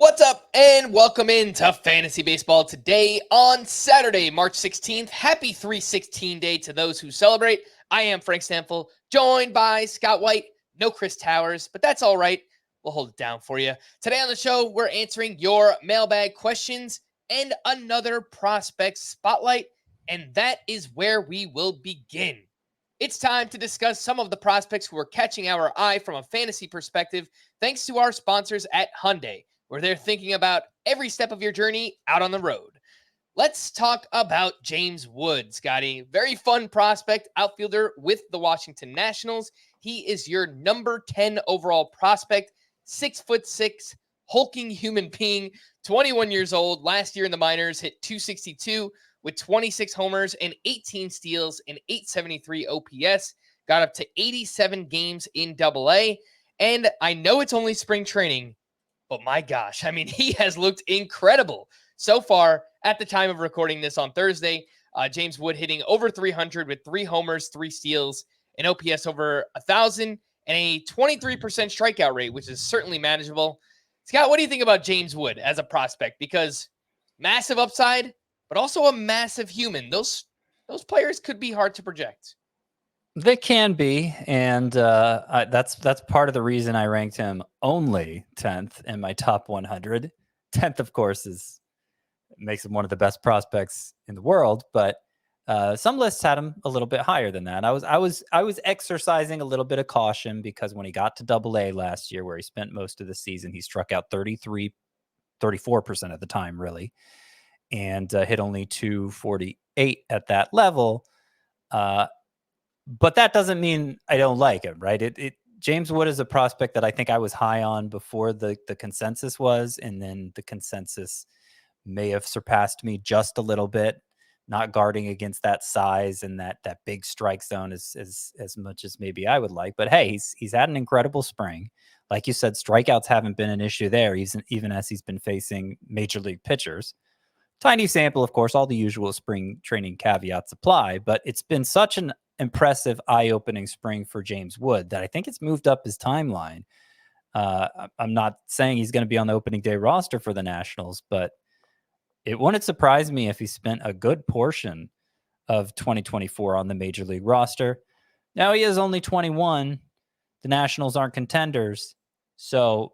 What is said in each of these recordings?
What's up, and welcome into Fantasy Baseball today on Saturday, March 16th. Happy 316 Day to those who celebrate. I am Frank Stampfl, joined by Scott White. No Chris Towers, but that's all right. We'll hold it down for you. Today on the show, we're answering your mailbag questions and another prospect spotlight, and that is where we will begin. It's time to discuss some of the prospects who are catching our eye from a fantasy perspective, thanks to our sponsors at Hyundai, where they're thinking about every step of your journey out on the road. Let's talk about James Wood, Scotty. Very fun prospect, outfielder with the Washington Nationals. He is your number 10 overall prospect, 6'6", hulking human being, 21 years old. Last year in the minors, hit .262 with 26 homers and 18 steals and .873 OPS. Got up to 87 games in AA. And I know it's only spring training, but my gosh, I mean, he has looked incredible so far at the time of recording this on Thursday. James Wood hitting over 300 with 3 homers, 3 steals, an OPS over 1,000, and a 23% strikeout rate, which is certainly manageable. Scott, what do you think about James Wood as a prospect? Because massive upside, but also a massive human. Those players could be hard to project. They can be, and that's part of the reason I ranked him only 10th in my top 100. 10th, of course, makes him one of the best prospects in the world, but some lists had him a little bit higher than that. I was exercising a little bit of caution because when he got to AA last year, where he spent most of the season, he struck out 34% of the time, really, and hit only 248 at that level. But that doesn't mean I don't like him, right? James Wood is a prospect that I think I was high on before the consensus was, and then the consensus may have surpassed me just a little bit, not guarding against that size and that big strike zone as much as maybe I would like. But hey, he's had an incredible spring. Like you said, strikeouts haven't been an issue there, even as he's been facing major league pitchers. Tiny sample, of course, all the usual spring training caveats apply, but it's been such an impressive, eye-opening spring for James Wood that I think it's moved up his timeline. I'm not saying he's going to be on the opening day roster for the Nationals, but it wouldn't surprise me if he spent a good portion of 2024 on the major league roster. Now he is only 21. The Nationals aren't contenders, so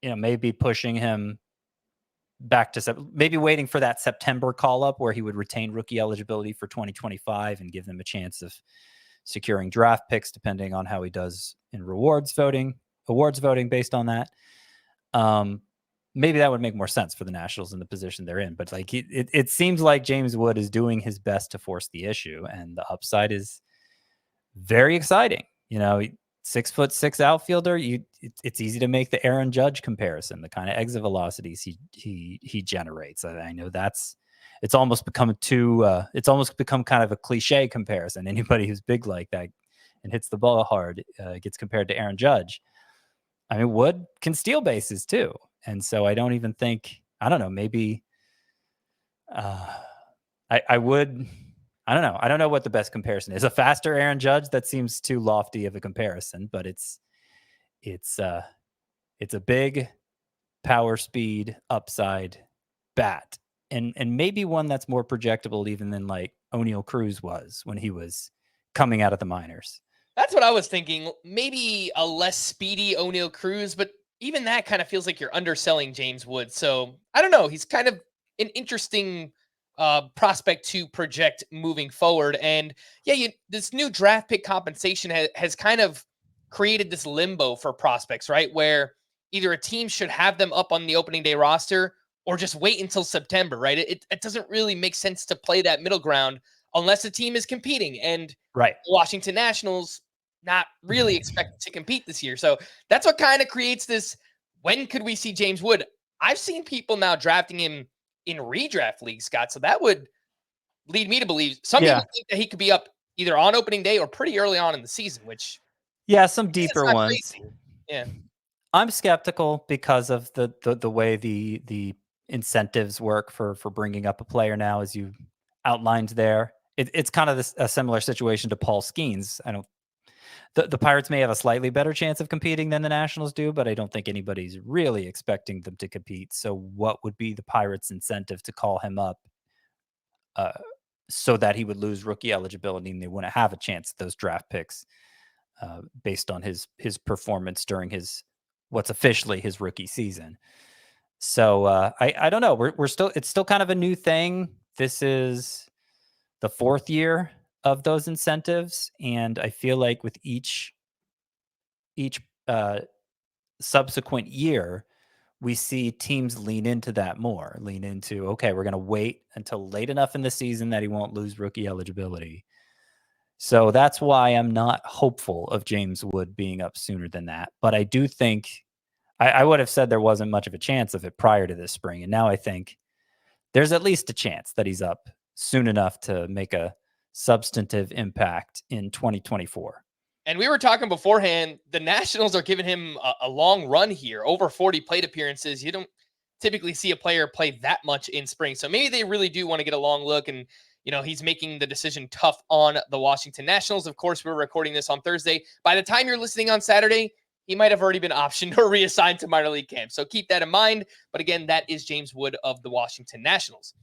maybe pushing him back to maybe waiting for that September call up where he would retain rookie eligibility for 2025 and give them a chance of securing draft picks, depending on how he does in awards voting based on that. Maybe that would make more sense for the Nationals in the position they're in. But like it seems like James Wood is doing his best to force the issue, and the upside is very exciting. 6'6" outfielder. It's easy to make the Aaron Judge comparison, the kind of exit velocities he generates. I know it's almost become kind of a cliche comparison. Anybody who's big like that and hits the ball hard gets compared to Aaron Judge. I mean, Wood can steal bases too, and so I don't even think, I don't know, maybe I would. I don't know. I don't know what the best comparison is. A faster Aaron Judge? That seems too lofty of a comparison, but it's a big power, speed, upside bat, and maybe one that's more projectable even than like O'Neal Cruz was when he was coming out of the minors. That's what I was thinking. Maybe a less speedy O'Neal Cruz, but even that kind of feels like you're underselling James Wood. So I don't know. He's kind of an interesting prospect to project moving forward. And yeah, this new draft pick compensation has kind of created this limbo for prospects, right? Where either a team should have them up on the opening day roster or just wait until September, right? It doesn't really make sense to play that middle ground unless the team is competing. And right, the Washington Nationals not really expected to compete this year. So that's what kind of creates this, when could we see James Wood? I've seen people now drafting him in redraft leagues, Scott. So that would lead me to believe some people think that he could be up either on opening day or pretty early on in the season, which some deeper ones. Crazy. Yeah. I'm skeptical because of the way the incentives work for bringing up a player now, as you outlined there. It's kind of a similar situation to Paul Skeens. the Pirates may have a slightly better chance of competing than the Nationals do, but I don't think anybody's really expecting them to compete. So what would be the Pirates' incentive to call him up so that he would lose rookie eligibility and they wouldn't have a chance at those draft picks based on his performance during what's officially his rookie season? So I don't know. It's still kind of a new thing. This is the 4th year of those incentives, and I feel like with each subsequent year, we see teams lean into that more. Lean into, okay, we're going to wait until late enough in the season that he won't lose rookie eligibility. So that's why I'm not hopeful of James Wood being up sooner than that. But I do think I would have said there wasn't much of a chance of it prior to this spring, and now I think there's at least a chance that he's up soon enough to make a substantive impact in 2024. And we were talking beforehand, the Nationals are giving him a long run here, over 40 plate appearances. You don't typically see a player play that much in spring. So maybe they really do want to get a long look, and he's making the decision tough on the Washington Nationals. Of course, we're recording this on Thursday. By the time you're listening on Saturday, he might have already been optioned or reassigned to minor league camp. So keep that in mind. But again, that is James Wood of the Washington Nationals.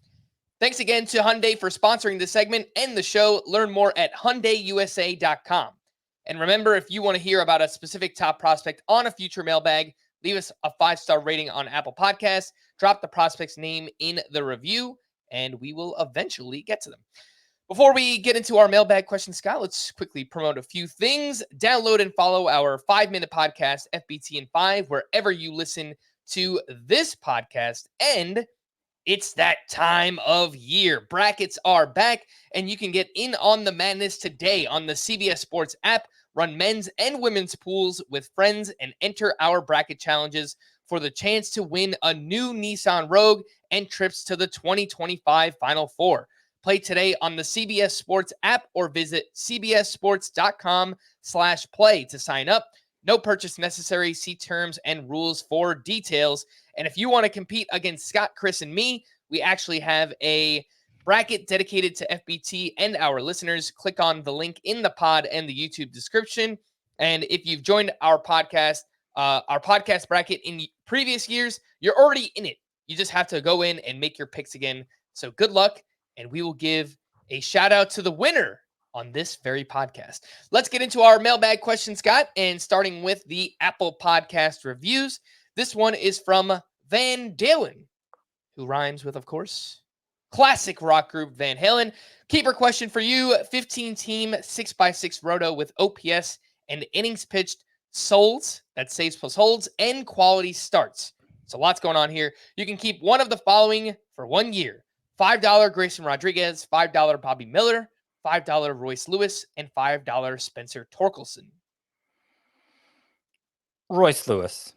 Thanks again to Hyundai for sponsoring this segment and the show. Learn more at HyundaiUSA.com. And remember, if you want to hear about a specific top prospect on a future mailbag, leave us a 5-star rating on Apple Podcasts, drop the prospect's name in the review, and we will eventually get to them. Before we get into our mailbag question, Scott, let's quickly promote a few things. Download and follow our 5-minute podcast, FBT in 5, wherever you listen to this podcast. And it's that time of year. Brackets are back, and you can get in on the madness today on the CBS Sports app. Run men's and women's pools with friends and enter our bracket challenges for the chance to win a new Nissan Rogue and trips to the 2025 Final Four. Play today on the CBS Sports app or visit cbssports.com/play to sign up. No purchase necessary. See terms and rules for details. And if you want to compete against Scott, Chris, and me, we actually have a bracket dedicated to FBT and our listeners. Click on the link in the pod and the YouTube description. And if you've joined our podcast bracket in previous years, you're already in it. You just have to go in and make your picks again. So good luck, and we will give a shout out to the winner on this very podcast. Let's get into our mailbag question, Scott, and starting with the Apple Podcast reviews. This one is from Van Dalen, who rhymes with, of course, classic rock group Van Halen. Keeper question for you: 15-team 6x6 roto with OPS and innings pitched, solds, that's saves plus holds, and quality starts. So lots going on here. You can keep one of the following for 1 year: $5 Grayson Rodriguez, $5 Bobby Miller, $5 Royce Lewis, and $5 Spencer Torkelson. Royce Lewis.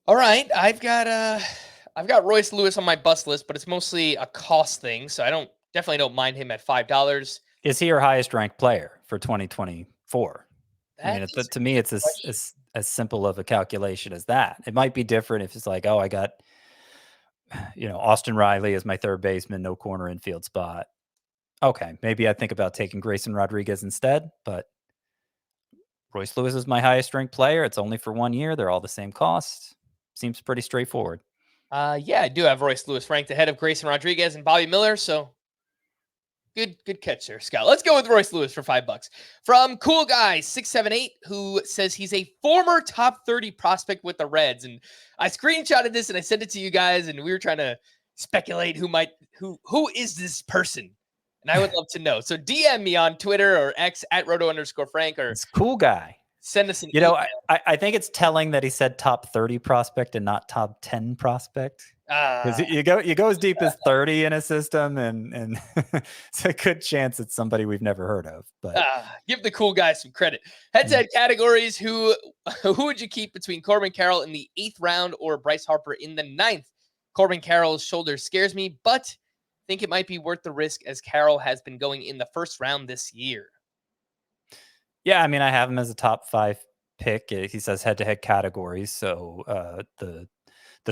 All right, I've got Royce Lewis on my bust list, but it's mostly a cost thing, so I definitely don't mind him at $5. Is he your highest ranked player for 2024? I mean, to me, it's as simple of a calculation as that. It might be different if it's like, oh, I got Austin Riley as my third baseman, no corner infield spot. Okay, maybe I think about taking Grayson Rodriguez instead, but Royce Lewis is my highest ranked player. It's only for 1 year. They're all the same cost. Seems pretty straightforward. Yeah, I do have Royce Lewis ranked ahead of Grayson Rodriguez and Bobby Miller, so good catch there, Scott. Let's go with Royce Lewis for $5. From Cool Guy 678, who says he's a former top 30 prospect with the Reds. And I screenshotted this and I sent it to you guys, and we were trying to speculate who is this person? And I would love to know. So DM me on Twitter or X at @roto_Frank, or it's Cool Guy. Send us an email. I think it's telling that he said top 30 prospect and not top 10 prospect. Because you go as deep as 30 in a system, and it's a good chance it's somebody we've never heard of. But give the Cool Guy some credit. Head-to-head categories: who would you keep between Corbin Carroll in the 8th round or Bryce Harper in the 9th? Corbin Carroll's shoulder scares me, but I think it might be worth the risk as Carroll has been going in the 1st round this year. Yeah, I mean, I have him as a top 5 pick. He says head-to-head categories, so the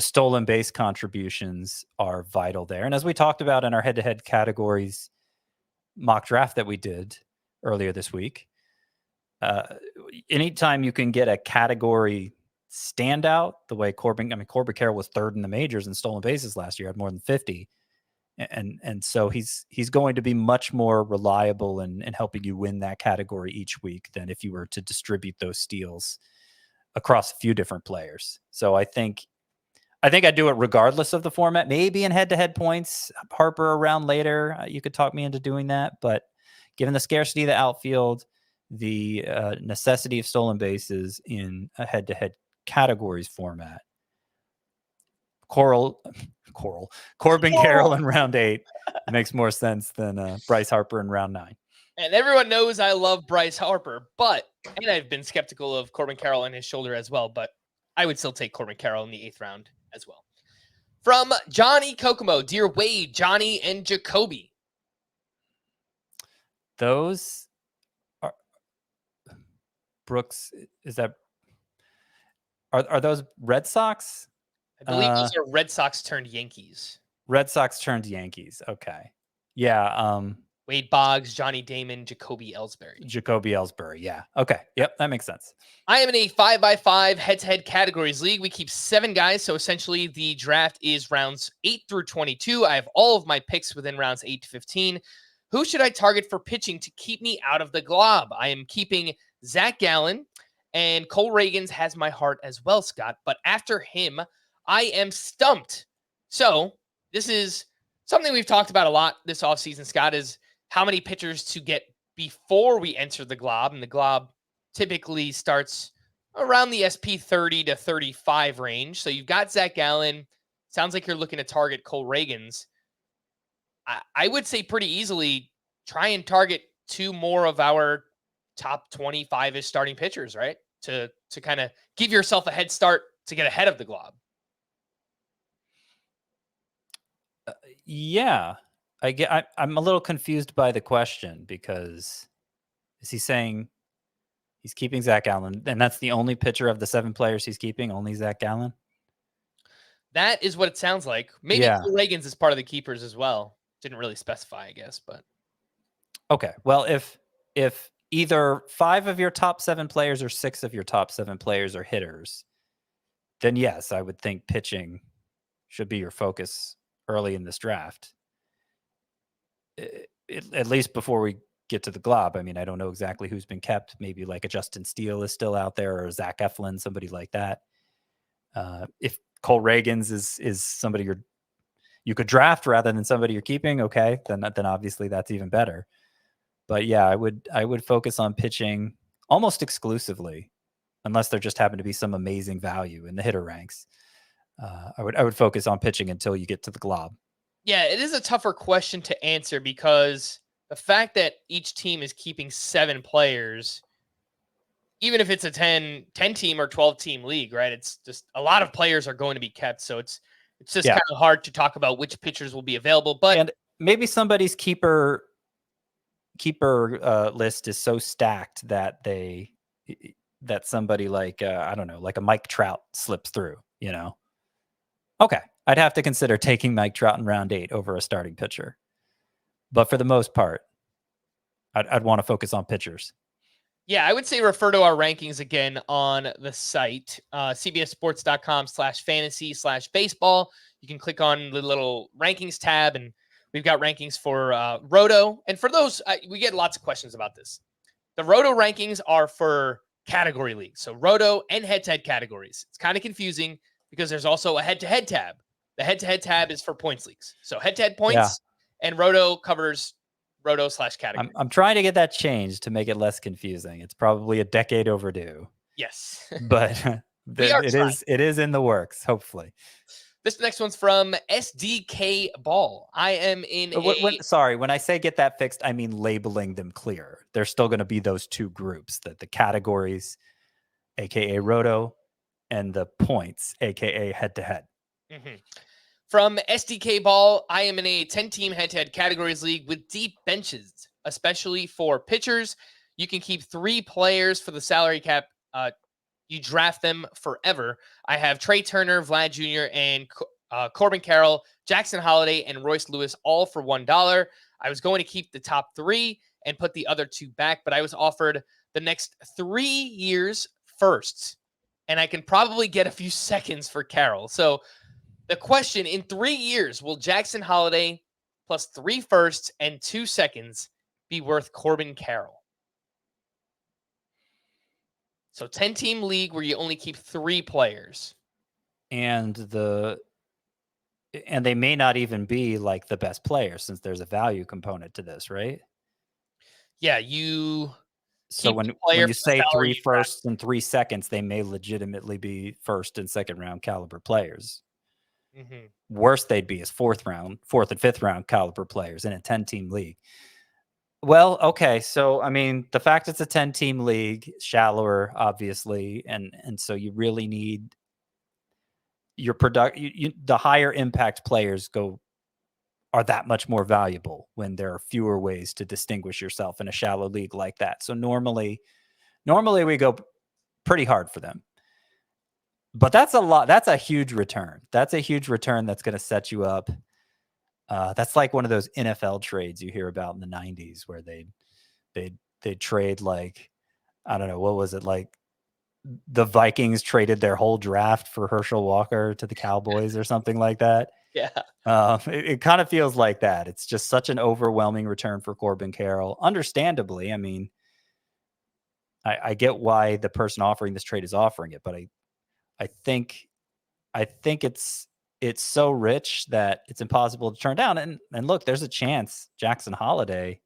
stolen base contributions are vital there. And as we talked about in our head-to-head categories mock draft that we did, earlier this week. Anytime you can get a category standout, the way Corbin Carroll was third in the majors in stolen bases last year, had more than 50. And so he's going to be much more reliable in helping you win that category each week than if you were to distribute those steals across a few different players. So I think I'd do it regardless of the format. Maybe in head-to-head points, Harper around later, you could talk me into doing that. But given the scarcity of the outfield, the necessity of stolen bases in a head-to-head categories format, Corbin Carroll in round 8 makes more sense than Bryce Harper in round 9. And everyone knows I love Bryce Harper, and I've been skeptical of Corbin Carroll and his shoulder as well, but I would still take Corbin Carroll in the 8th round as well. From Johnny Kokomo, dear Wade, Johnny, and Jacoby. Those are Brooks. Are those Red Sox? I believe those are Red Sox turned Yankees. Red Sox turned Yankees. Okay. Yeah. Wade Boggs, Johnny Damon, Jacoby Ellsbury. Yeah. Okay. Yep. That makes sense. I am in a 5x5 head-to-head categories league. We keep 7 guys. So essentially the draft is rounds 8 through 22. I have all of my picks within rounds 8 to 15. Who should I target for pitching to keep me out of the glob? I am keeping Zach Gallen, and Cole Ragans has my heart as well, Scott. But after him, I am stumped. So this is something we've talked about a lot this offseason, Scott, is how many pitchers to get before we enter the glob. And the glob typically starts around the SP 30 to 35 range. So you've got Zach Gallen. Sounds like you're looking to target Cole Ragans. I would say pretty easily try and target 2 more of our top 25-ish starting pitchers, right? To kind of give yourself a head start to get ahead of the glob. Yeah. I'm a little confused by the question, because is he saying he's keeping Zach Gallen, and that's the only pitcher of the 7 players he's keeping, only Zach Gallen? That is what it sounds like. Maybe Cole Ragans is part of the keepers as well. Didn't really specify, I guess, but okay. Well, if either 5 of your top 7 players or 6 of your top 7 players are hitters, then yes, I would think pitching should be your focus early in this draft. At least before we get to the glob. I mean, I don't know exactly who's been kept. Maybe like a Justin Steele is still out there, or Zach Eflin, somebody like that. If Cole Ragans is somebody you could draft rather than somebody you're keeping, okay, then obviously that's even better. But yeah, I would focus on pitching almost exclusively, unless there just happened to be some amazing value in the hitter ranks. I would focus on pitching until you get to the glob. Yeah, it is a tougher question to answer, because the fact that each team is keeping 7 players, even if it's a 10 team or 12 team league, right? It's just a lot of players are going to be kept. So it's just kind of hard to talk about which pitchers will be available. But maybe somebody's keeper list is so stacked that somebody like I don't know, like a Mike Trout slips through, Okay, I'd have to consider taking Mike Trout in round 8 over a starting pitcher. But for the most part, I'd want to focus on pitchers. Yeah, I would say refer to our rankings again on the site, cbssports.com/fantasy/baseball. You can click on the little rankings tab, and we've got rankings for Roto. And for those, we get lots of questions about this. The Roto rankings are for category leagues. So Roto and head-to-head categories. It's kind of confusing because there's also a head-to-head tab. The head-to-head tab is for points leagues. So head-to-head points, and Roto covers Roto/category. I'm trying to get that changed to make it less confusing. It's probably a decade overdue. Yes. But it is in the works, hopefully. This next one's from SDK Ball. I am in sorry, when I say get that fixed, I mean labeling them clear. There's still going to be those 2 groups, the categories, aka Roto, and the points, aka head-to-head. Mm-hmm. From SDK Ball, I am in a 10-team head-to-head categories league with deep benches, especially for pitchers. You can keep 3 players for the salary cap. You draft them forever. I have Trey Turner, Vlad Jr., and Corbin Carroll, Jackson Holliday, and Royce Lewis, all for $1. I was going to keep the top 3 and put the other 2 back, but I was offered the next 3 years firsts, and I can probably get a few seconds for Carroll. So the question, in 3 years, will Jackson Holliday plus 3 firsts and 2 seconds be worth Corbin Carroll? So 10-team league where you only keep 3 players. And they may not even be like the best player, since there's a value component to this, right? Yeah, you So keep when the player you for the say 3 salary you draft. firsts and 3 seconds, they may legitimately be first and second round caliber players. Mhm. Worst they'd be is fourth and fifth round caliber players in a 10-team league. Well, okay, so I mean, the fact it's a 10-team league, shallower, obviously, and so you really need your the higher impact players are that much more valuable when there are fewer ways to distinguish yourself in a shallow league like that. So normally we go pretty hard for them. But that's a lot. That's a huge return. That's a huge return that's going to set you up. That's like one of those NFL trades you hear about in the 90s where they trade, like, I don't know, what was it, like the Vikings traded their whole draft for Herschel Walker to the Cowboys or something like that. Yeah. It kind of feels like that. It's just such an overwhelming return for Corbin Carroll. Understandably, I mean, I get why the person offering this trade is offering it, but I think it's so rich that it's impossible to turn down. And look, there's a chance Jackson Holliday.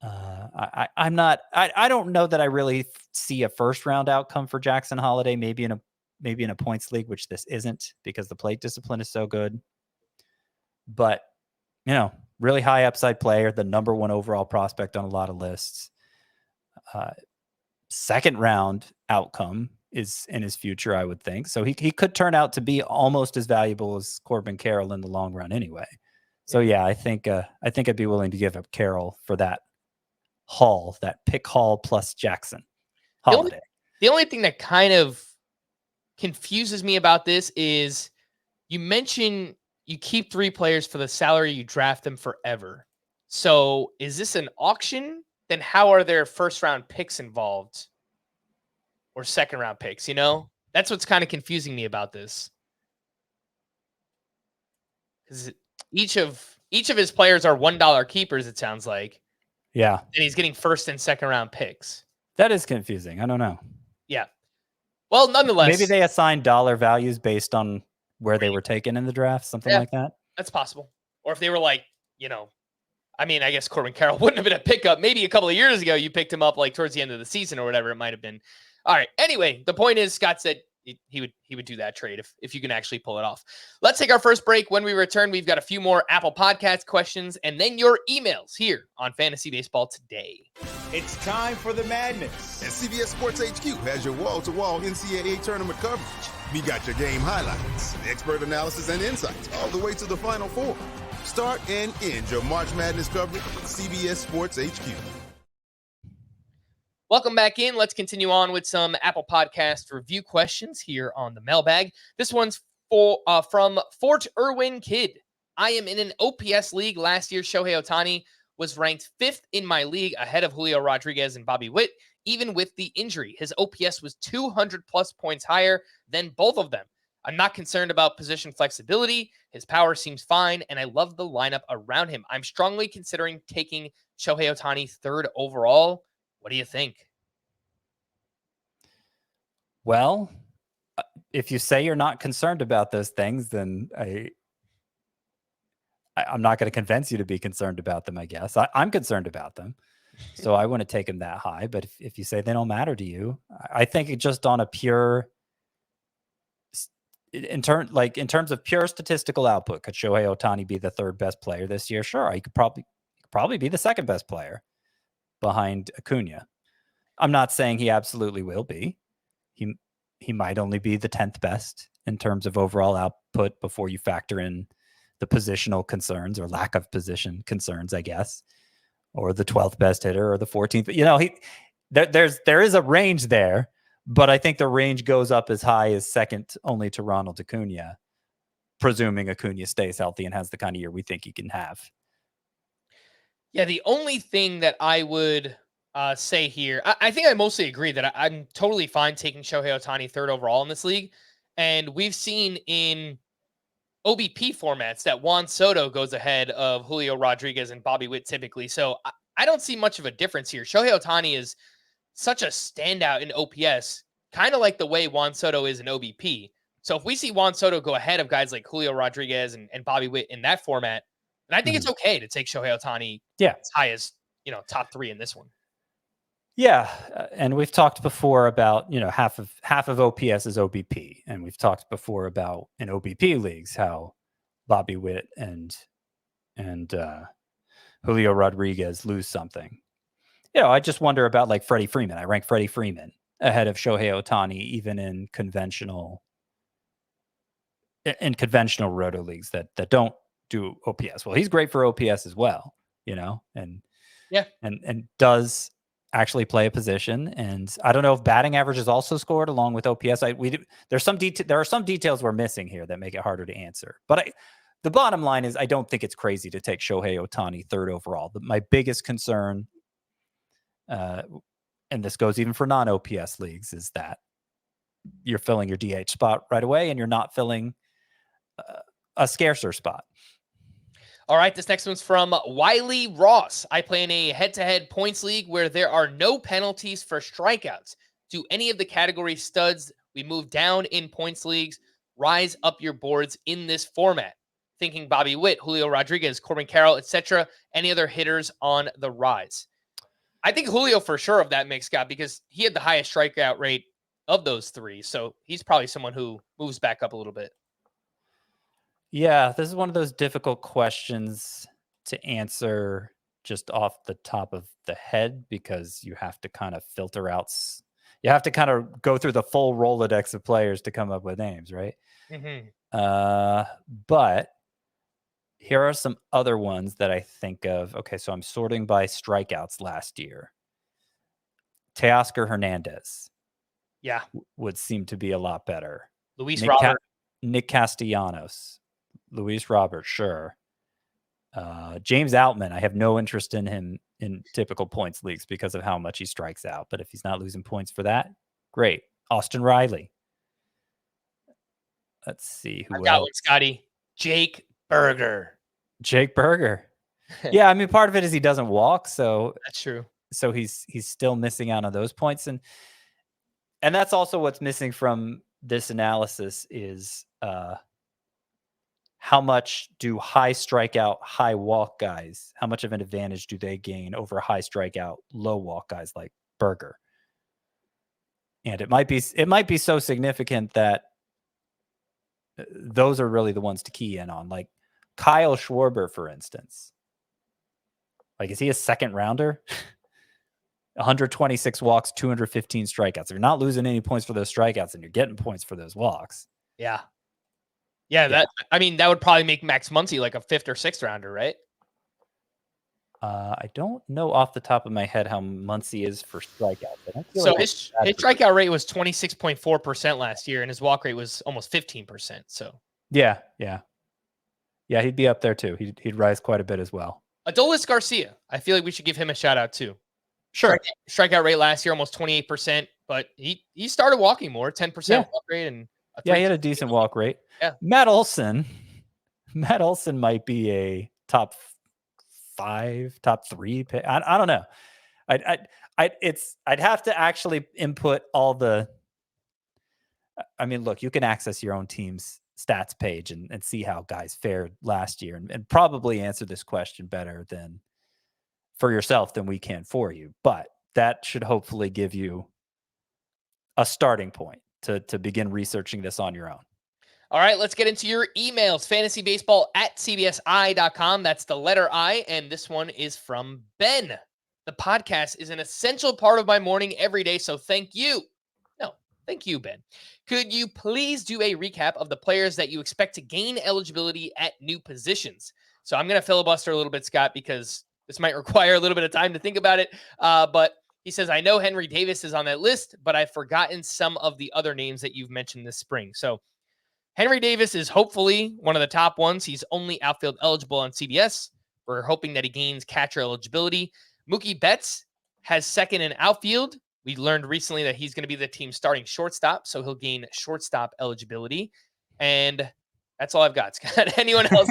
I don't know that I really see a first round outcome for Jackson Holliday. Maybe in a points league, which this isn't because the plate discipline is so good. But really high upside player, the number 1 overall prospect on a lot of lists. Second round outcome is in his future, I would think. So he could turn out to be almost as valuable as Corbin Carroll in the long run anyway. So yeah, I think I'd be willing to give up Carroll for that haul, that pick haul plus Jackson Holliday. The only thing that kind of confuses me about this is you mention you keep 3 players for the salary, you draft them forever. So is this an auction? Then how are there first round picks involved or second round picks? That's what's kind of confusing me about this. Because each of his players are $1 keepers, it sounds like. Yeah. And he's getting first and second round picks. That is confusing. I don't know. Yeah. Well, nonetheless. Maybe they assign dollar values based on where they were taken in the draft, something like that. That's possible. Or if they were like, I mean, I guess Corbin Carroll wouldn't have been a pickup. Maybe a couple of years ago, you picked him up like towards the end of the season or whatever it might have been. All right. Anyway, the point is, Scott said he would do that trade if you can actually pull it off. Let's take our first break. When we return, we've got a few more Apple Podcast questions and then your emails here on Fantasy Baseball Today. It's time for the madness. And CBS Sports HQ has your wall-to-wall NCAA tournament coverage. We got your game highlights, expert analysis, and insights all the way to the Final Four. Start and end your March Madness coverage with CBS Sports HQ. Welcome back in. Let's continue on with some Apple Podcast review questions here on the Mailbag. This one's from Fort Irwin Kid. I am in an OPS league. Last year, Shohei Ohtani was ranked 5th in my league ahead of Julio Rodriguez and Bobby Witt, even with the injury. His OPS was 200 plus points higher than both of them. I'm not concerned about position flexibility. His power seems fine, and I love the lineup around him. I'm strongly considering taking Shohei Ohtani 3rd overall. What do you think? Well, if you say you're not concerned about those things, then I'm not going to convince you to be concerned about them, I guess. I'm concerned about them. So I wouldn't take them that high. But if you say they don't matter to you, I think it just on a pure... In terms of pure statistical output, could Shohei Ohtani be the 3rd best player this year? Sure, he could probably be the 2nd best player behind Acuna. I'm not saying he absolutely will be. He might only be the 10th best in terms of overall output before you factor in the positional concerns or lack of position concerns, I guess, or the 12th best hitter or the 14th. There is a range there. But I think the range goes up as high as second only to Ronald Acuna, presuming Acuna stays healthy and has the kind of year we think he can have. Yeah, the only thing that I would say here, I think I mostly agree that I'm totally fine taking Shohei Ohtani third overall in this league. And we've seen in OBP formats that Juan Soto goes ahead of Julio Rodriguez and Bobby Witt typically. So I don't see much of a difference here. Shohei Ohtani is such a standout in OPS, kind of like the way Juan Soto is in OBP. So if we see Juan Soto go ahead of guys like Julio Rodriguez and Bobby Witt in that format, then I think it's okay to take Shohei Ohtani as high as, top 3 in this one. Yeah, and we've talked before about, half of OPS is OBP, and we've talked before about in OBP leagues how Bobby Witt and Julio Rodriguez lose something. I just wonder about like Freddie Freeman. I rank Freddie Freeman ahead of Shohei Ohtani even in conventional roto leagues that don't do OPS. Well, he's great for OPS as well, and does actually play a position. And I don't know if batting average is also scored along with OPS. There are some details we're missing here that make it harder to answer. But the bottom line is I don't think it's crazy to take Shohei Ohtani third overall. But my biggest concern, and this goes even for non-OPS leagues, is that you're filling your DH spot right away and you're not filling a scarcer spot. All right, this next one's from Wiley Ross. I play in a head-to-head points league where there are no penalties for strikeouts. Do any of the category studs we move down in points leagues rise up your boards in this format? Thinking Bobby Witt, Julio Rodriguez, Corbin Carroll, etc. Any other hitters on the rise? I think Julio for sure of that mix, Scott, because he had the highest strikeout rate of those 3. So he's probably someone who moves back up a little bit. Yeah, this is one of those difficult questions to answer just off the top of the head because you have to kind of filter out. You have to kind of go through the full Rolodex of players to come up with names, right? Mm-hmm. But here are some other ones that I think of. Okay, so I'm sorting by strikeouts last year. Teoscar Hernandez. Yeah. Would seem to be a lot better. Nick Castellanos. Luis Robert, sure. James Outman, I have no interest in him in typical points leagues because of how much he strikes out. But if he's not losing points for that, great. Austin Riley. Let's see who I've got else. one, Scotty. Jake Berger. Yeah, I mean, part of it is he doesn't walk, so that's true. So he's still missing out on those points, and that's also what's missing from this analysis is how much do high strikeout, high walk guys, how much of an advantage do they gain over high strikeout, low walk guys like Berger? And it might be so significant that those are really the ones to key in on. Like Kyle Schwarber, for instance. Like, is he a second rounder? 126 walks, 215 strikeouts. If you're not losing any points for those strikeouts and you're getting points for those walks. Yeah. That would probably make Max Muncy like a 5th or 6th rounder, right? I don't know off the top of my head how Muncy is for strikeouts. So his strikeout rate was 26.4% last year, and his walk rate was almost 15%. So yeah, he'd be up there too. He'd rise quite a bit as well. Adolis Garcia, I feel like we should give him a shout out too. Sure. Strikeout rate last year almost 28%, but he started walking more, 10% walk rate, and he had a decent walk rate. Yeah. Matt Olson might be a top 5, top 3 pick. I don't know. I'd have to actually input all the. I mean, look, you can access your own team's stats page and see how guys fared last year, and probably answer this question better than for yourself than we can for you. But that should hopefully give you a starting point to begin researching this on your own. All right, let's get into your emails. fantasybaseball@cbsi.com. That's the letter I, and this one is from Ben. The podcast is an essential part of my morning every day, so thank you. No, thank you, Ben. Could you please do a recap of the players that you expect to gain eligibility at new positions? So I'm going to filibuster a little bit, Scott, because this might require a little bit of time to think about it. But he says, I know Henry Davis is on that list, but I've forgotten some of the other names that you've mentioned this spring. So Henry Davis is hopefully one of the top ones. He's only outfield eligible on CBS. We're hoping that he gains catcher eligibility. Mookie Betts has second in outfield. We learned recently that he's going to be the team's starting shortstop, so he'll gain shortstop eligibility. And that's all I've got, Scott. Anyone else?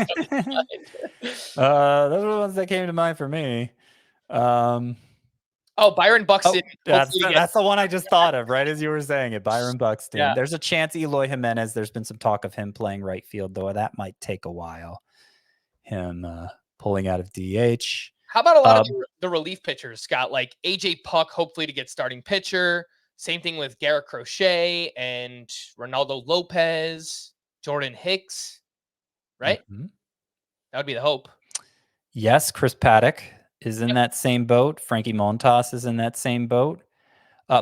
Those are the ones that came to mind for me. Byron Buxton. That's the one I just thought of right as you were saying it. Byron Buxton. Yeah. There's a chance Eloy Jimenez. There's been some talk of him playing right field, though that might take a while. Him pulling out of DH. How about a lot of the relief pitchers, Scott? Like AJ Puck, hopefully to get starting pitcher. Same thing with Garrett Crochet and Ronaldo Lopez, Jordan Hicks, right? Mm-hmm. That would be the hope. Yes, Chris Paddock is in that same boat. Frankie Montas is in that same boat.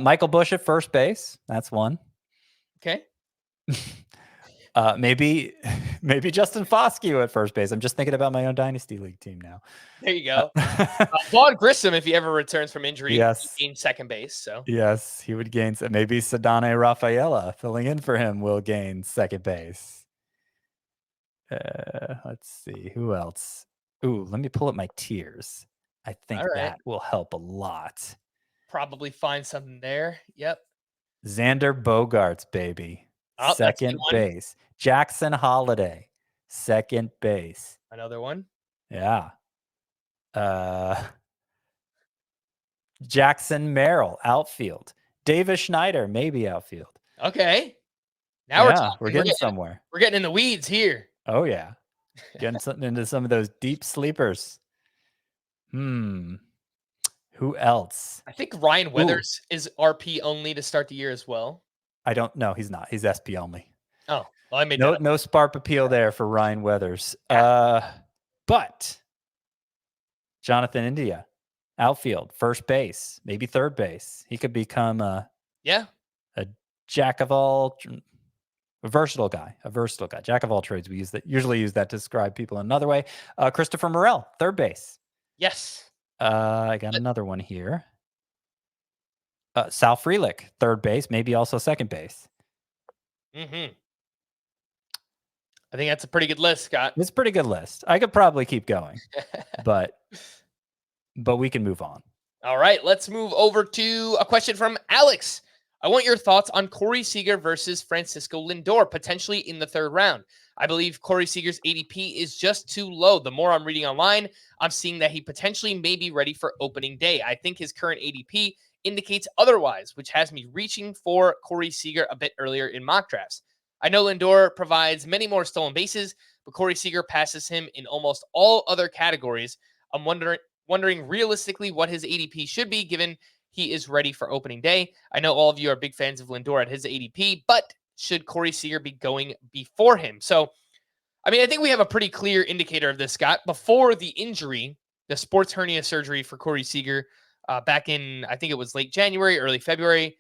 Michael Busch at first base. That's one. Okay. Maybe Justin Foscue at first base. I'm just thinking about my own Dynasty League team now. There you go. Vaughn Grissom, if he ever returns from injury, yes, gain second base. So yes, he would gain. Maybe Sadane Rafaela filling in for him will gain second base. Let's see who else. Ooh, let me pull up my tiers. I think that will help a lot. Probably find something there. Yep. Xander Bogaerts, baby. Second base. Jackson Holliday, second base. Another one. Yeah. Jackson Merrill, outfield. Davis Schneider, maybe outfield. Okay. Now we're getting somewhere. We're getting in the weeds here. Oh, yeah. Getting something into some of those deep sleepers. Who else? I think Ryan Weathers is RP only to start the year as well. I don't know. He's not. He's SP only. Oh, well, I made no spark appeal there for Ryan Weathers. But Jonathan India, outfield, first base, maybe third base. He could become a jack of all, a versatile guy. Jack of all trades. We usually use that to describe people another way. Christopher Morel, third base. Yes. I got another one here. Sal Frelick, third base, maybe also second base. Mm-hmm. I think that's a pretty good list, Scott. It's a pretty good list. I could probably keep going, but we can move on. All right, let's move over to a question from Alex. I want your thoughts on Corey Seager versus Francisco Lindor, potentially in the third round. I believe Corey Seager's ADP is just too low. The more I'm reading online, I'm seeing that he potentially may be ready for opening day. I think his current ADP indicates otherwise, which has me reaching for Corey Seager a bit earlier in mock drafts. I know Lindor provides many more stolen bases, but Corey Seager passes him in almost all other categories. I'm wondering realistically what his ADP should be given he is ready for opening day. I know all of you are big fans of Lindor at his ADP, but should Corey Seager be going before him? So, I mean, I think we have a pretty clear indicator of this, Scott. Before the injury, the sports hernia surgery for Corey Seager back in, I think it was late January, early February,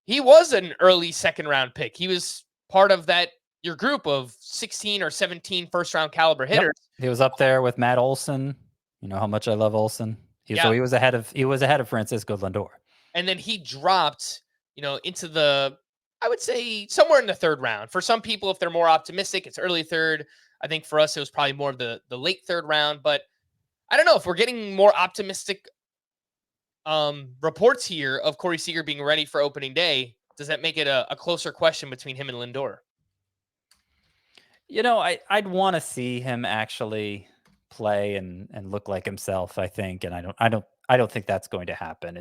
he was an early second round pick. He was part of your group of 16 or 17 first round caliber hitters. Yep. He was up there with Matt Olson. You know how much I love Olson. So he was ahead of Francisco Lindor. And then he dropped, into the, I would say somewhere in the third round. For some people, if they're more optimistic, it's early third. I think for us, it was probably more of the late third round. But I don't know if we're getting more optimistic reports here of Corey Seager being ready for opening day. Does that make it a closer question between him and Lindor? I'd want to see him actually play and look like himself, I think. And I don't think that's going to happen.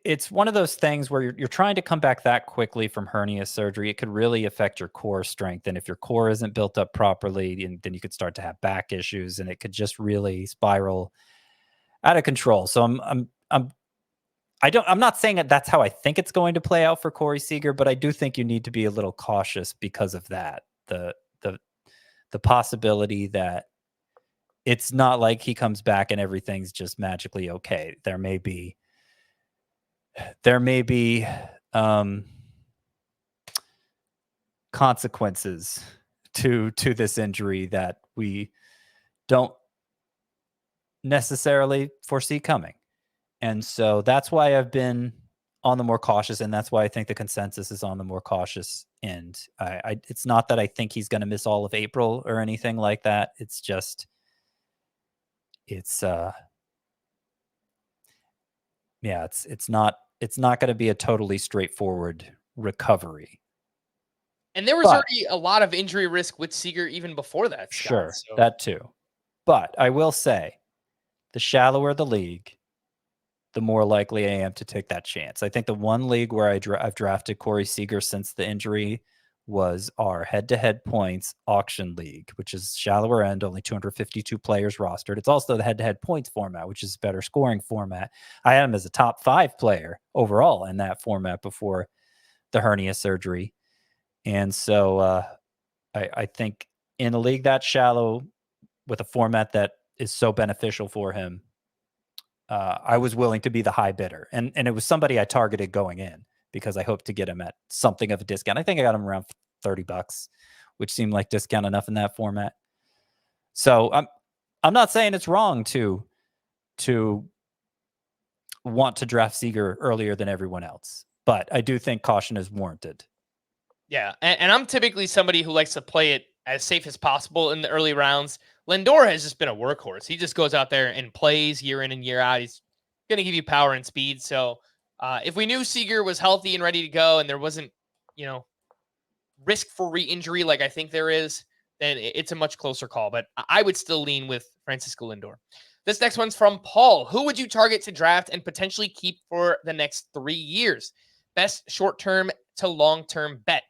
It's one of those things where you're trying to come back that quickly from hernia surgery. It could really affect your core strength. And if your core isn't built up properly, then you could start to have back issues and it could just really spiral out of control. So I'm not saying that that's how I think it's going to play out for Corey Seager, but I do think you need to be a little cautious because of that. The possibility that it's not like he comes back and everything's just magically okay. There may be consequences to this injury that we don't necessarily foresee coming. And so that's why I've been on the more cautious, and that's why I think the consensus is on the more cautious end. It's not that I think he's going to miss all of April or anything like that. It's just it's it's not going to be a totally straightforward recovery. And there was already a lot of injury risk with Seager even before that, Scott. Sure, So. that too. But I will say, the shallower the league, the more likely I am to take that chance. I think the one league where I've drafted Corey Seager since the injury was our head-to-head points auction league, which is shallower end, only 252 players rostered. It's also the head-to-head points format, which is a better scoring format. I had him as a top 5 player overall in that format before the hernia surgery. And so I think in a league that shallow with a format that is so beneficial for him, I was willing to be the high bidder. And it was somebody I targeted going in because I hoped to get him at something of a discount. I think I got him around $30, which seemed like discount enough in that format. So I'm not saying it's wrong to want to draft Seager earlier than everyone else, but I do think caution is warranted. Yeah, and I'm typically somebody who likes to play it as safe as possible in the early rounds. Lindor has just been a workhorse. He just goes out there and plays year in and year out. He's going to give you power and speed. So if we knew Seager was healthy and ready to go and there wasn't, risk for re-injury like I think there is, then it's a much closer call. But I would still lean with Francisco Lindor. This next one's from Paul. Who would you target to draft and potentially keep for the next 3 years? Best short-term to long-term bet.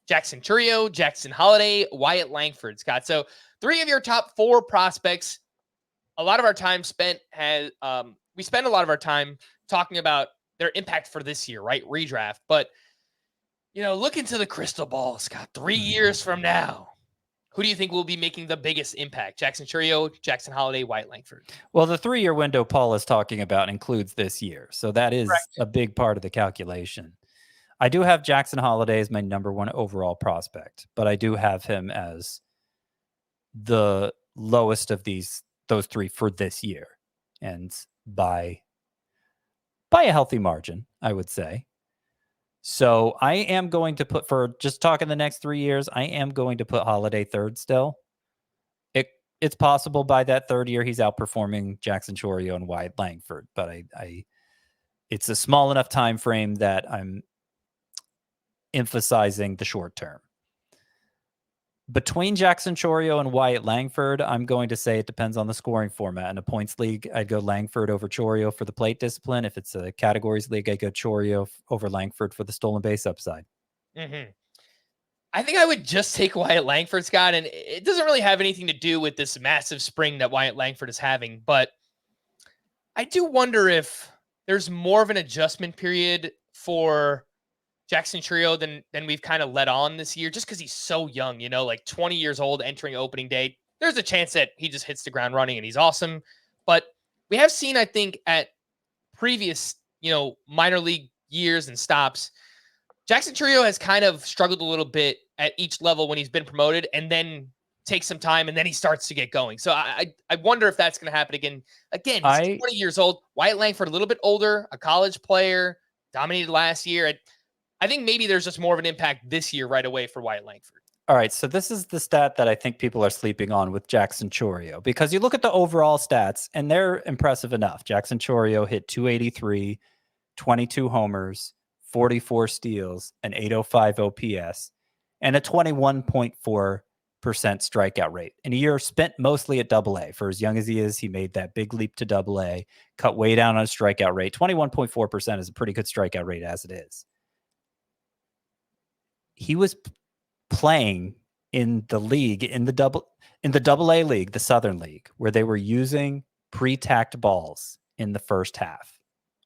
Jackson Chourio, Jackson Holliday, Wyatt Langford, Scott. So 3 of your top 4 prospects. A lot of our time spent we spend a lot of our time talking about their impact for this year, right? Redraft. But, look into the crystal ball, Scott. 3 years from now, who do you think will be making the biggest impact? Jackson Chourio, Jackson Holliday, Wyatt Langford. Well, the 3-year window Paul is talking about includes this year. So that is Correct. a big part of the calculation. I do have Jackson Holliday as my number 1 overall prospect, but I do have him as the lowest of those 3 for this year, and by a healthy margin, I would say. So I am going to put, for just talking the next 3 years, I am going to put Holliday third still. It's possible by that 3rd year he's outperforming Jackson Chourio and Wyatt Langford, but it's a small enough time frame that I'm emphasizing the short term. Between Jackson Chourio and Wyatt Langford, I'm going to say it depends on the scoring format. In a points league, I'd go Langford over Chourio for the plate discipline. If it's a categories league, I'd go Chourio over Langford for the stolen base upside. Mm-hmm. I think I would just take Wyatt Langford, Scott, and it doesn't really have anything to do with this massive spring that Wyatt Langford is having, but I do wonder if there's more of an adjustment period for Jackson Chourio than we've kind of let on this year, just because he's so young, like 20 years old entering opening day. There's a chance that he just hits the ground running and he's awesome. But we have seen, I think, at previous, minor league years and stops, Jackson Chourio has kind of struggled a little bit at each level when he's been promoted and then takes some time and then he starts to get going. So I wonder if that's going to happen again. Again, he's 20 years old. Wyatt Langford, a little bit older, a college player, dominated last year. I think maybe there's just more of an impact this year right away for Wyatt Langford. All right, so this is the stat that I think people are sleeping on with Jackson Chourio, because you look at the overall stats and they're impressive enough. Jackson Chourio hit 283, 22 homers, 44 steals, an 805 OPS, and a 21.4% strikeout rate. In a year spent mostly at AA. For as young as he is, he made that big leap to AA, cut way down on his strikeout rate. 21.4% is a pretty good strikeout rate as it is. He was playing in the league, in the AA league, the Southern League, where they were using pre-tacked balls in the first half,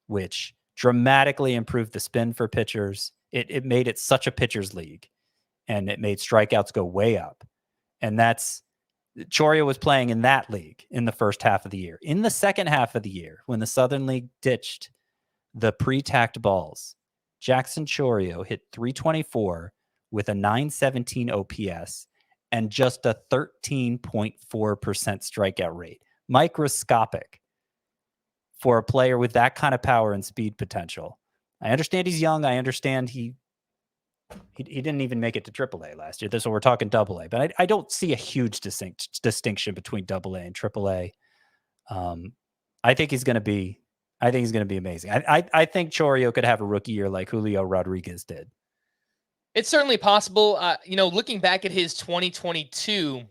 which dramatically improved the spin for pitchers. It made it such a pitcher's league, and it made strikeouts go way up. And Chourio was playing in that league in the first half of the year. In the second half of the year, when the Southern League ditched the pre-tacked balls, Jackson Chourio hit 324 with a 917 OPS and just a 13.4% strikeout rate. Microscopic for a player with that kind of power and speed potential. I understand he's young. I understand he didn't even make it to AAA last year. So we're talking AA. But I don't see a huge distinction between AA and AAA. I think he's going to be amazing. I think Chourio could have a rookie year like Julio Rodriguez did. It's certainly possible. Looking back at his 2022,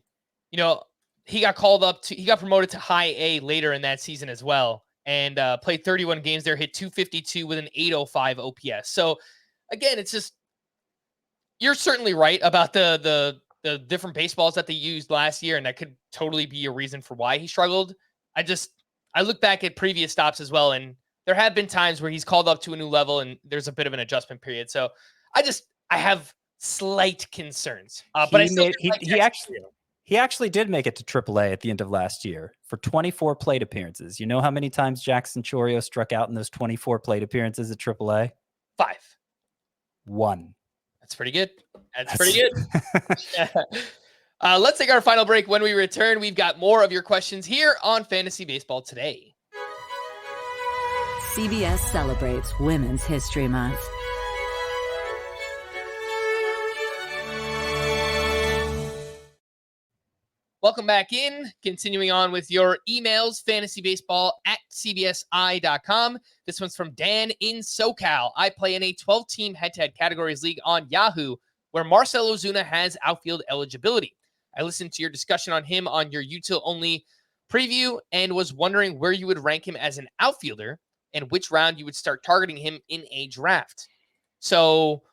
he got promoted to high A later in that season as well, and played 31 games there, hit 252 with an 805 OPS. So again, it's just, you're certainly right about the different baseballs that they used last year, and that could totally be a reason for why he struggled. I look back at previous stops as well, and there have been times where he's called up to a new level and there's a bit of an adjustment period. So I have slight concerns. But he actually did make it to AAA at the end of last year for 24 plate appearances. You know how many times Jackson Chourio struck out in those 24 plate appearances at AAA? 5. 1. That's pretty good. That's pretty good. Let's take our final break. When we return, we've got more of your questions here on Fantasy Baseball Today. CBS celebrates Women's History Month. Welcome back in. Continuing on with your emails, fantasybaseball@cbsi.com. This one's from Dan in SoCal. I play in a 12-team head-to-head categories league on Yahoo where Marcell Ozuna has outfield eligibility. I listened to your discussion on him on your util-only preview and was wondering where you would rank him as an outfielder and which round you would start targeting him in a draft. So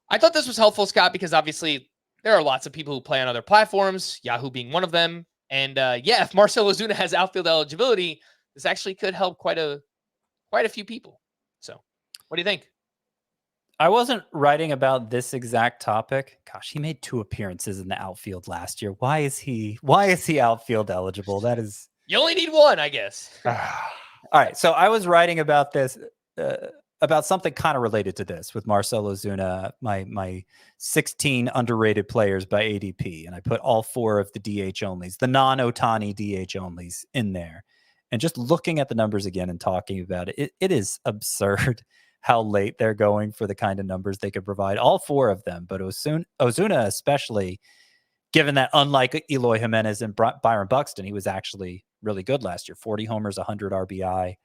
I thought this was helpful, Scott, because obviously there are lots of people who play on other platforms, Yahoo being one of them. And if Marcell Ozuna has outfield eligibility, this actually could help quite a few people. So what do you think? I wasn't writing about this exact topic. Gosh, he made 2 appearances in the outfield last year. Why is he outfield eligible? That is, you only need 1, I guess. All right. So I was writing about this, about something kind of related to this with Marcell Ozuna, my 16 underrated players by ADP. And I put all 4 of the DH onlys, the non-Ohtani DH onlys in there. And just looking at the numbers again and talking about it, it is absurd how late they're going for the kind of numbers they could provide. All 4 of them, but Ozuna especially, given that unlike Eloy Jimenez and Byron Buxton, he was actually really good last year. 40 homers, 100 RBI.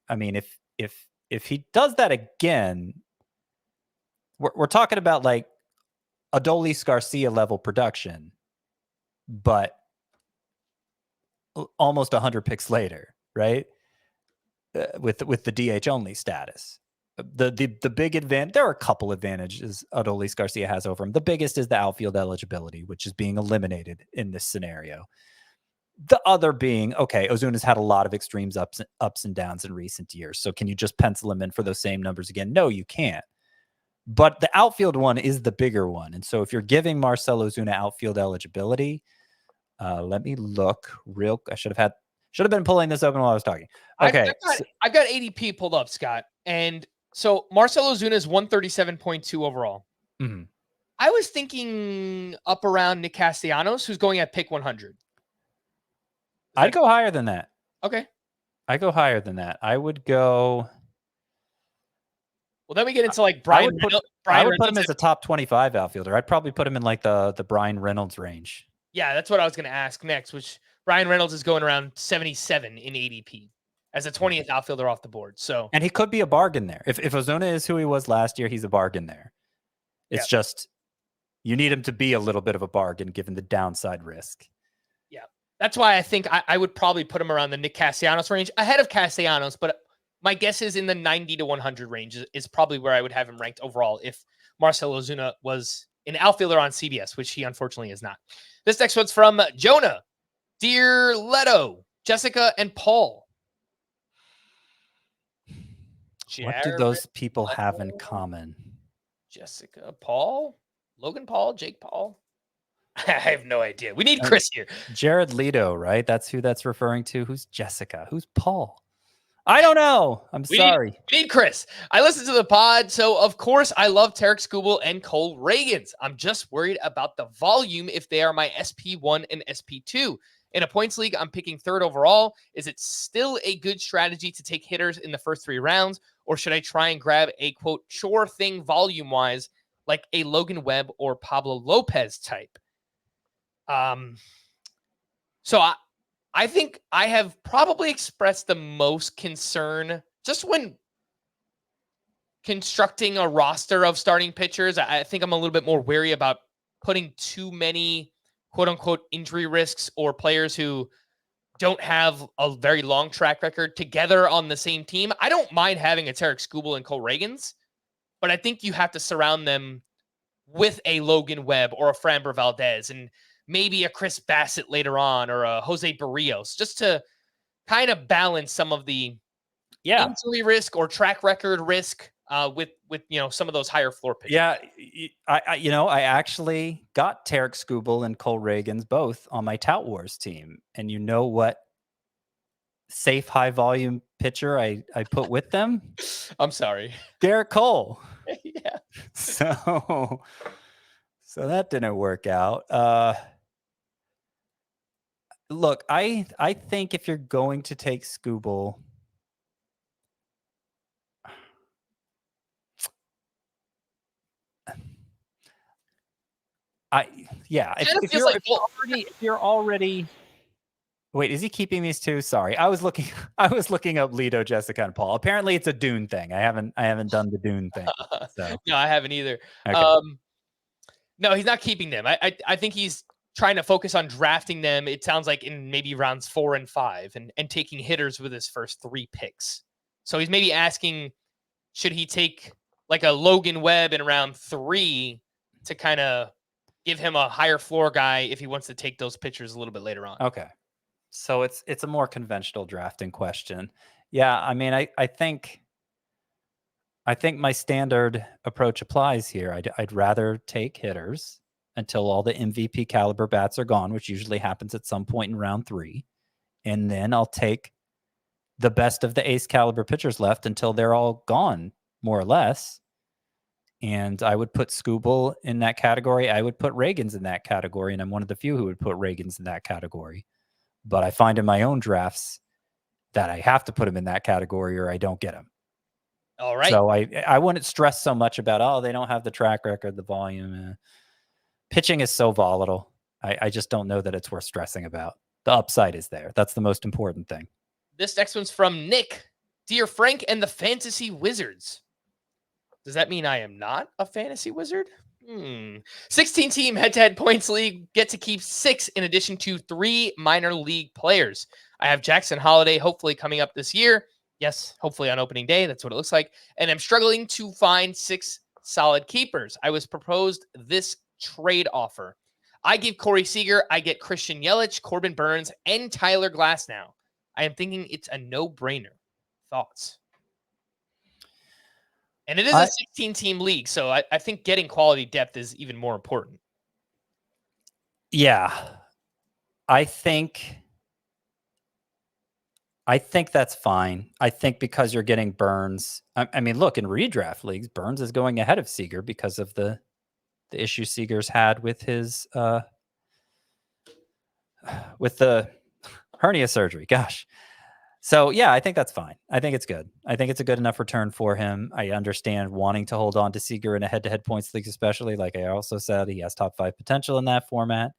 I mean, if he does that again, we're talking about like Adolis Garcia level production, but almost 100 picks later, right? With the DH only status. The big advantage, there are a couple advantages Adolis Garcia has over him. The biggest is the outfield eligibility, which is being eliminated in this scenario. The other being, okay, Ozuna's had a lot of extremes, ups and downs in recent years. So can you just pencil him in for those same numbers again? No, you can't. But the outfield one is the bigger one. And so if you're giving Marcell Ozuna outfield eligibility, let me look I should have been pulling this open while I was talking. Okay. I've got ADP pulled up, Scott. And so Marcell Ozuna is 137.2 overall. Mm-hmm. I was thinking up around Nick Castellanos, who's going at pick 100. I'd go higher than that. Okay. I go higher than that. I would go. Well, then we get into like Brian. I would put him as a top 25 outfielder. I'd probably put him in like the Brian Reynolds range. Yeah, that's what I was going to ask next, which Brian Reynolds is going around 77 in ADP as a 20th outfielder off the board. So, and he could be a bargain there. If Ozuna is who he was last year, he's a bargain there. It's just you need him to be a little bit of a bargain given the downside risk. Yeah, that's why I think I would probably put him around the Nick Castellanos range, ahead of Castellanos, but my guess is in the 90 to 100 range is probably where I would have him ranked overall if Marcell Ozuna was an outfielder on CBS, which he unfortunately is not. This next one's from Jonah. Dear Leto, Jessica, and Paul. What do those people have in common? Jessica, Paul, Logan Paul, Jake Paul. I have no idea. We need Chris here. Jared Leto, right? That's who that's referring to. Who's Jessica? Who's Paul? I don't know. I'm sorry. We need Chris. I listened to the pod, so of course I love Tarek Skubal and Cole Ragans. I'm just worried about the volume if they are my SP1 and SP2. In a points league, I'm picking 3rd overall. Is it still a good strategy to take hitters in the first 3 rounds, or should I try and grab a, quote, sure thing volume-wise, like a Logan Webb or Pablo Lopez type? So I think I have probably expressed the most concern just when constructing a roster of starting pitchers. I think I'm a little bit more wary about putting too many quote unquote injury risks or players who don't have a very long track record together on the same team. I don't mind having a Tarek Skubal and Cole Ragans, but I think you have to surround them with a Logan Webb or a Framber Valdez and maybe a Chris Bassett later on or a Jose Barrios, just to kind of balance some of the injury risk or track record risk with some of those higher floor pitchers. Yeah, I actually got Tarek Skubal and Cole Ragans both on my Tout Wars team, and you know what safe high volume pitcher I put with them? I'm sorry, Garrett Cole. Yeah. So that didn't work out. Look, I think if you're going to take Skubal, if you're already wait, is he keeping these two? Sorry, I was looking up Lido, Jessica, and Paul. Apparently, it's a Dune thing. I haven't done the Dune thing. So. No, I haven't either. Okay. No, he's not keeping them. I think he's trying to focus on drafting them. It sounds like in maybe rounds 4 and 5, and taking hitters with his first 3 picks. So he's maybe asking, should he take like a Logan Webb in round 3 to kind of give him a higher floor guy if he wants to take those pitchers a little bit later on? Okay. So it's a more conventional drafting question. Yeah, I mean, I think my standard approach applies here. I'd rather take hitters until all the MVP caliber bats are gone, which usually happens at some point in round 3. And then I'll take the best of the ace caliber pitchers left until they're all gone, more or less. And I would put Skubal in that category. I would put Ragans in that category. And I'm one of the few who would put Ragans in that category. But I find in my own drafts that I have to put him in that category or I don't get him. All right. So I wouldn't stress so much about, they don't have the track record, the volume. Pitching is so volatile. I just don't know that it's worth stressing about. The upside is there. That's the most important thing. This next one's from Nick. Dear Frank and the Fantasy Wizards. Does that mean I am not a fantasy wizard? 16-team head-to-head points league. Get to keep 6 in addition to 3 minor league players. I have Jackson Holliday hopefully coming up this year. Yes, hopefully on opening day. That's what it looks like. And I'm struggling to find 6 solid keepers. I was proposed this trade offer. I give Corey Seager. I get Christian Yelich, Corbin Burns, and Tyler Glasnow. I am thinking it's a no-brainer. Thoughts? And it is a 16-team league, so I think getting quality depth is even more important. Yeah. I think that's fine. I think because you're getting Burns. I mean, look, in redraft leagues, Burns is going ahead of Seager because of the issue Seager's had with his with the hernia surgery. Gosh. So, yeah, I think that's fine. I think it's good. I think it's a good enough return for him. I understand wanting to hold on to Seager in a head-to-head points league, especially. Like I also said, he has top 5 potential in that format.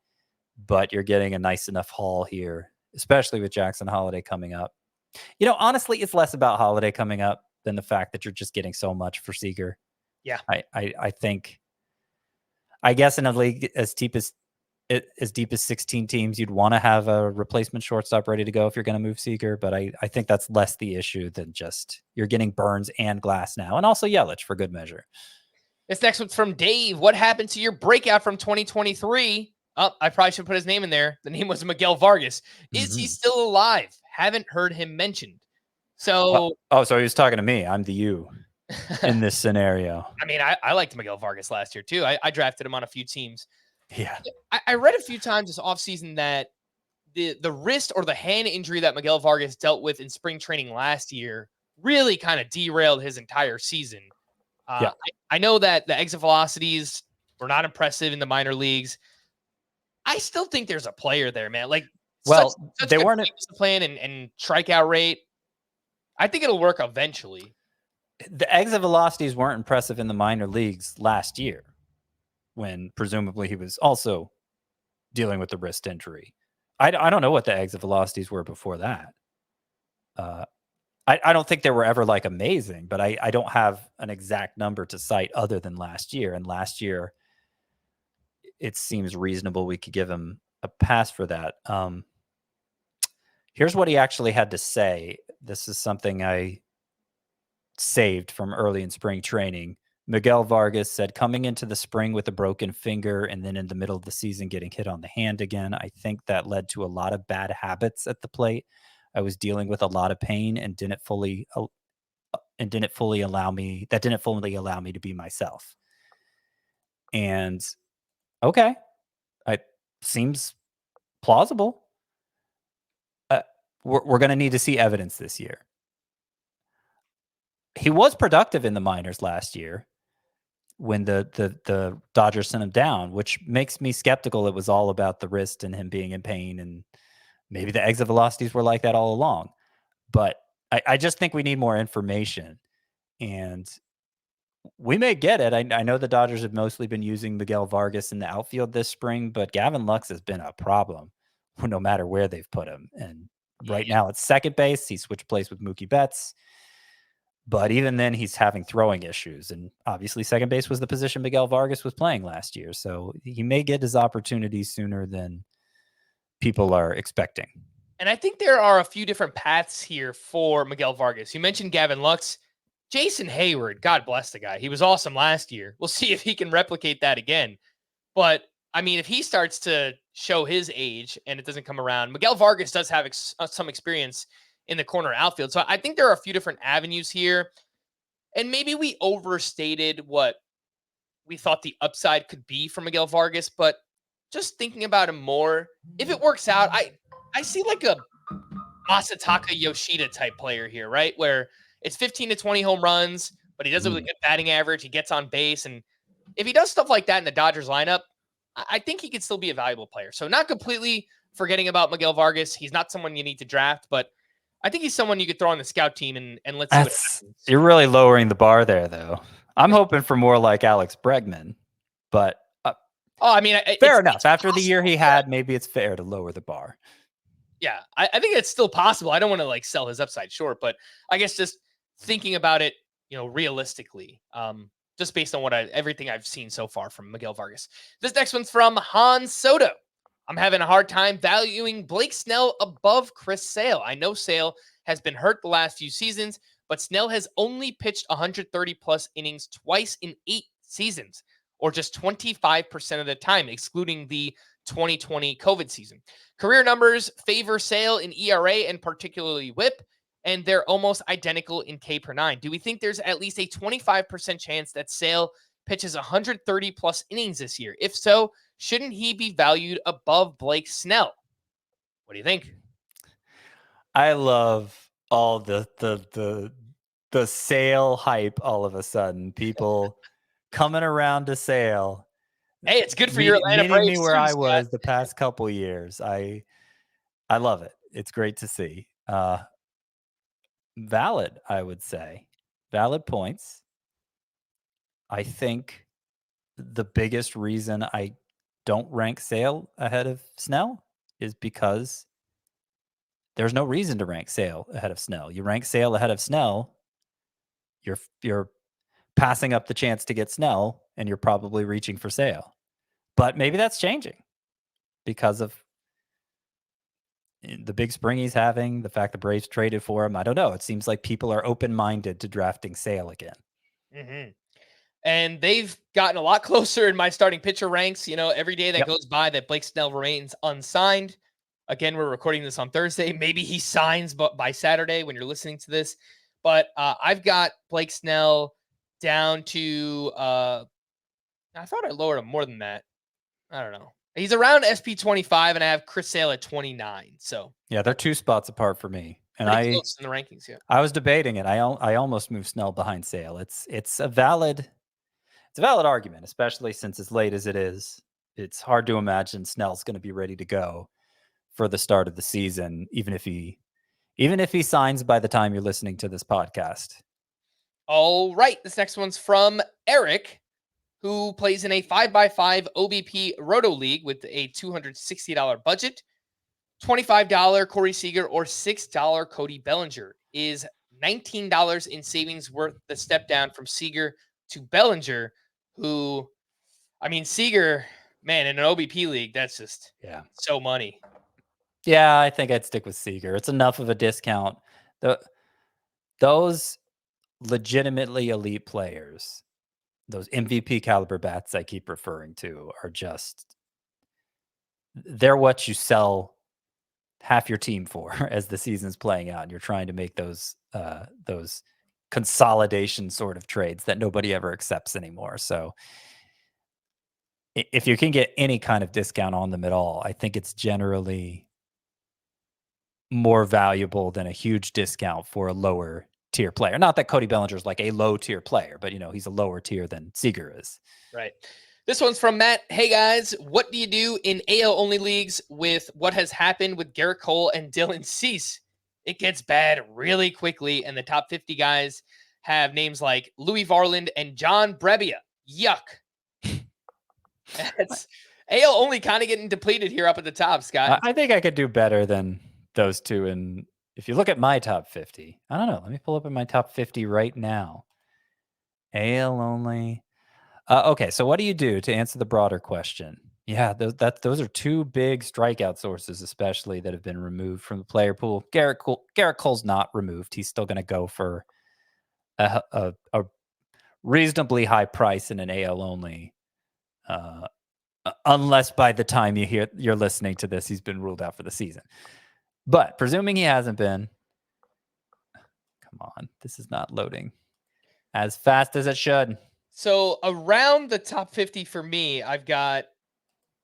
But you're getting a nice enough haul here, especially with Jackson Holliday coming up. Honestly, it's less about Holliday coming up than the fact that you're just getting so much for Seager. Yeah. I think, I guess in a league as deep as 16 teams, you'd want to have a replacement shortstop ready to go if you're going to move Seager. But I think that's less the issue than just you're getting Burns and Glasnow and also Yelich for good measure. This next one's from Dave. What happened to your breakout from 2023? Oh, I probably should put his name in there. The name was Miguel Vargas. Is he still alive? Haven't heard him mentioned. So, so he was talking to me. I'm the you in this scenario. I mean, I liked Miguel Vargas last year too. I drafted him on a few teams. Yeah. I read a few times this offseason that the wrist or the hand injury that Miguel Vargas dealt with in spring training last year really kind of derailed his entire season. I know that the exit velocities were not impressive in the minor leagues. I still think there's a player there, man. Like, such they weren't plan and strikeout rate. I think it'll work eventually. The exit velocities weren't impressive in the minor leagues last year, when presumably he was also dealing with the wrist injury. I don't know what the exit velocities were before that. I don't think they were ever like amazing, but I don't have an exact number to cite other than last year. And last year, it seems reasonable we could give him a pass for that. Here's what he actually had to say. This is something I saved from early in spring training. Miguel Vargas said, coming into the spring with a broken finger and then in the middle of the season getting hit on the hand again, I think that led to a lot of bad habits at the plate. I was dealing with a lot of pain and didn't fully allow me to be myself. And okay, it seems plausible. We're going to need to see evidence this year. He was productive in the minors last year when the Dodgers sent him down, which makes me skeptical it was all about the wrist and him being in pain, and maybe the exit velocities were like that all along. But I just think we need more information, and we may get it. I know the Dodgers have mostly been using Miguel Vargas in the outfield this spring, but Gavin Lux has been a problem no matter where they've put him. And right now it's second base. He switched place with Mookie Betts. But even then, he's having throwing issues. And obviously, second base was the position Miguel Vargas was playing last year. So he may get his opportunity sooner than people are expecting. And I think there are a few different paths here for Miguel Vargas. You mentioned Gavin Lux. Jason Hayward, God bless the guy. He was awesome last year. We'll see if he can replicate that again. But, I mean, if he starts to show his age and it doesn't come around, Miguel Vargas does have some experience in the corner outfield. So I think there are a few different avenues here. And maybe we overstated what we thought the upside could be for Miguel Vargas. But just thinking about him more, if it works out, I see like a Masataka Yoshida type player here, right? Where it's 15 to 20 home runs, but he does it with a good batting average. He gets on base. And if he does stuff like that in the Dodgers lineup, I think he could still be a valuable player. So not completely forgetting about Miguel Vargas. He's not someone you need to draft, but I think he's someone you could throw on the scout team and let's see what happens. You're really lowering the bar there, though. I'm hoping for more like Alex Bregman, but I mean, fair enough. After the year he had, maybe it's fair to lower the bar. Yeah, I think it's still possible. I don't want to like sell his upside short, but I guess just thinking about it, realistically, just based on everything I've seen so far from Miguel Vargas. This next one's from Han Soto. I'm having a hard time valuing Blake Snell above Chris Sale. I know Sale has been hurt the last few seasons, but Snell has only pitched 130 plus innings twice in 8 seasons, or just 25% of the time, excluding the 2020 COVID season. Career numbers favor Sale in ERA and particularly WHIP, and they're almost identical in K per 9. Do we think there's at least a 25% chance that Sale pitches 130 plus innings this year? If so, shouldn't he be valued above Blake Snell? What do you think? I love all the Sale hype all of a sudden. People coming around to Sale. Hey, it's good for your Atlanta meeting Braves me where too, I Scott. was the past couple years. I love it. It's great to see. Valid, I would say. Valid points. I think the biggest reason I don't rank Sale ahead of Snell is because there's no reason to rank Sale ahead of Snell. You rank Sale ahead of Snell, you're passing up the chance to get Snell, and you're probably reaching for Sale. But maybe that's changing because of the big spring he's having, the fact the Braves traded for him. I don't know. It seems like people are open-minded to drafting Sale again. Mm-hmm. And they've gotten a lot closer in my starting pitcher ranks. Every day that goes by that Blake Snell remains unsigned. Again, we're recording this on Thursday. Maybe he signs by Saturday when you're listening to this. But I've got Blake Snell down to, I thought I lowered him more than that. I don't know. He's around SP 25, and I have Chris Sale at 29. So yeah, they're 2 spots apart for me. And close in the rankings. Yeah, I was debating it. I almost moved Snell behind Sale. It's a valid argument, especially since as late as it is. It's hard to imagine Snell's going to be ready to go for the start of the season, even if he signs by the time you're listening to this podcast. All right, this next one's from Eric, who plays in a 5x5 OBP Roto League with a $260 budget. $25 Corey Seager or $6 Cody Bellinger. Is $19 in savings worth the step down from Seager to Bellinger, who, I mean, Seager, man, in an OBP league, that's just so money. Yeah, I think I'd stick with Seager. It's enough of a discount. Those legitimately elite players, those MVP caliber bats I keep referring to, are just, they're what you sell half your team for as the season's playing out, and you're trying to make those consolidation sort of trades that nobody ever accepts anymore. So if you can get any kind of discount on them at all, I think it's generally more valuable than a huge discount for a lower tier player. Not that Cody Bellinger is like a low tier player, but he's a lower tier than Seager is. Right. This one's from Matt. Hey guys, what do you do in AL only leagues with what has happened with Garrett Cole and Dylan Cease? It gets bad really quickly, and the top 50 guys have names like Louis Varland and John Brebbia. Yuck. That's AL only kind of getting depleted here up at the top, Scott. I think I could do better than those two. And if you look at my top 50, I don't know. Let me pull up in my top 50 right now. AL only. Okay, so what do you do to answer the broader question? Yeah, those are two big strikeout sources, especially that have been removed from the player pool. Garrett Cole's not removed. He's still going to go for a reasonably high price in an AL only. Unless by the time you're listening to this, he's been ruled out for the season. But presuming he hasn't been, come on, this is not loading as fast as it should. So around the top 50 for me, I've got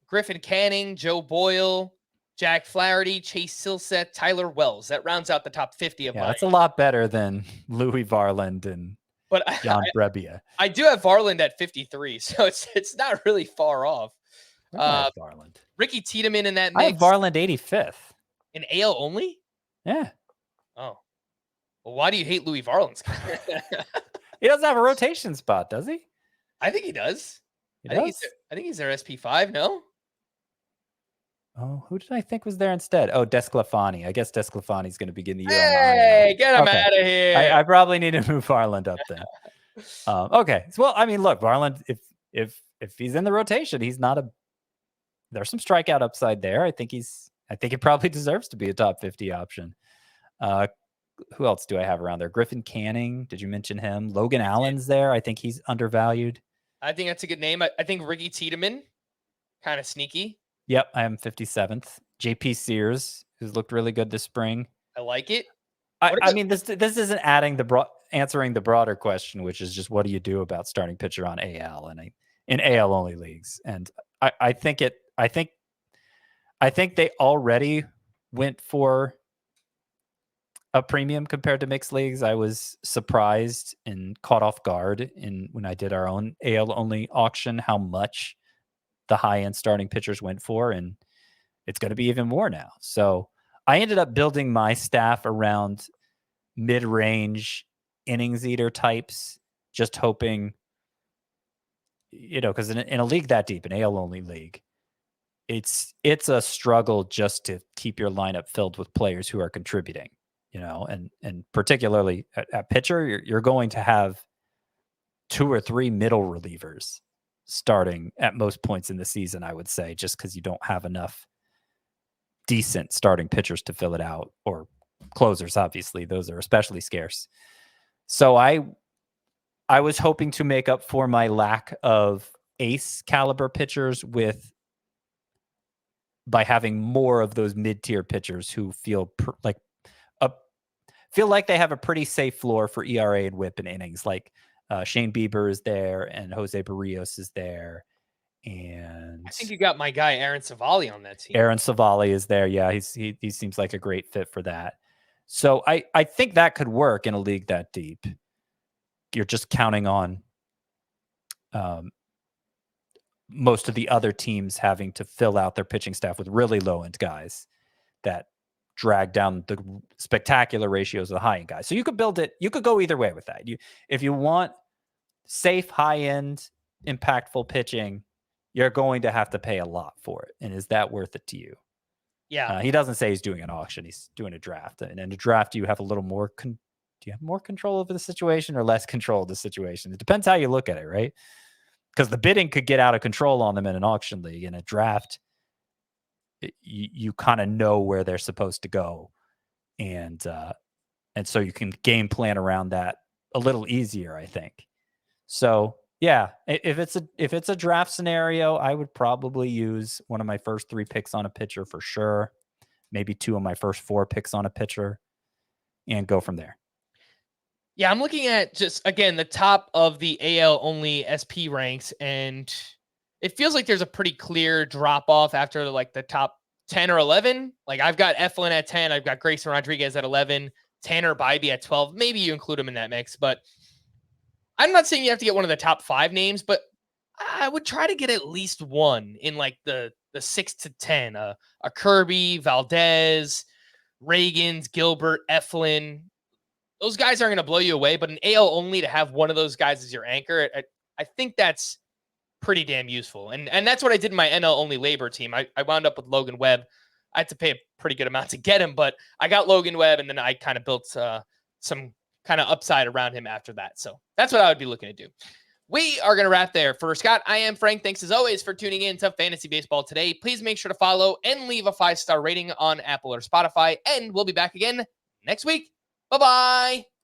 Griffin Canning, Joe Boyle, Jack Flaherty, Chase Silseth, Tyler Wells. That rounds out the top 50 of mine. That's a lot better than Louis Varland and John Brebbia. I do have Varland at 53, so it's not really far off. Varland. Ricky Tiedemann in that mix. I have Varland 85th. In AL only? Yeah. Oh. Well, why do you hate Louis Varland? He doesn't have a rotation spot, does he? I think he does. He I think he's their SP5, no? Oh, who did I think was there instead? Oh, Desclafani. I guess Desclafani's going to begin the year. Hey, get him out of here. I probably need to move Varland up then. Okay. Well, I mean, look, Varland, if he's in the rotation, he's not there's some strikeout upside there. I think he probably deserves to be a top 50 option. Who else do I have around there? Griffin Canning. Did you mention him? Logan Allen's there. I think he's undervalued. I think that's a good name. I think Ricky Tiedemann, kind of sneaky. Yep, I am 57th. JP Sears, who's looked really good this spring. I like it. I mean, this isn't answering the broader question, which is just what do you do about starting pitcher on AL and in AL only leagues? And I think they already went for a premium compared to mixed leagues. I was surprised and caught off guard when I did our own AL only auction how much the high end starting pitchers went for, and it's going to be even more now. So I ended up building my staff around mid-range innings eater types, just hoping, because in a league that deep, an AL only league, it's a struggle just to keep your lineup filled with players who are contributing. And particularly at pitcher, you're going to have 2 or 3 middle relievers starting at most points in the season, I would say, just because you don't have enough decent starting pitchers to fill it out, or closers, obviously. Those are especially scarce. So I was hoping to make up for my lack of ace caliber pitchers by having more of those mid-tier pitchers who feel like they have a pretty safe floor for ERA and WHIP in innings. Like Shane Bieber is there, and Jose Barrios is there, and I think you got my guy Aaron Savali on that team. Aaron Savali is there. Yeah, he seems like a great fit for that. So I think that could work in a league that deep. You're just counting on most of the other teams having to fill out their pitching staff with really low end guys that drag down the spectacular ratios of the high end guys. So you could build it. You could go either way with that. If you want safe, high end, impactful pitching, you're going to have to pay a lot for it. And is that worth it to you? Yeah. He doesn't say he's doing an auction. He's doing a draft. And in a draft, you have a little more. Do you have more control over the situation or less control of the situation? It depends how you look at it, right? Because the bidding could get out of control on them in an auction league. In a draft, you kind of know where they're supposed to go, and so you can game plan around that a little easier, I think. So yeah, if it's a draft scenario, I would probably use one of my first 3 picks on a pitcher for sure, maybe 2 of my first 4 picks on a pitcher, and go from there. Yeah, I'm looking at just, again, the top of the AL only SP ranks, and it feels like there's a pretty clear drop off after like the top 10 or 11. Like I've got Eflin at 10. I've got Grayson Rodriguez at 11, Tanner Bybee at 12. Maybe you include him in that mix, but I'm not saying you have to get one of the top 5 names, but I would try to get at least one in like the 6 to 10, a Kirby, Valdez, Ragans, Gilbert, Eflin. Those guys aren't going to blow you away, but an AL only to have one of those guys as your anchor, I think that's pretty damn useful. And that's what I did in my NL only labor team. I wound up with Logan Webb. I had to pay a pretty good amount to get him, but I got Logan Webb, and then I kind of built some kind of upside around him after that. So that's what I would be looking to do. We are going to wrap there. For Scott, I am Frank. Thanks as always for tuning in to Fantasy Baseball today. Please make sure to follow and leave a 5-star rating on Apple or Spotify, and we'll be back again next week. Bye-bye.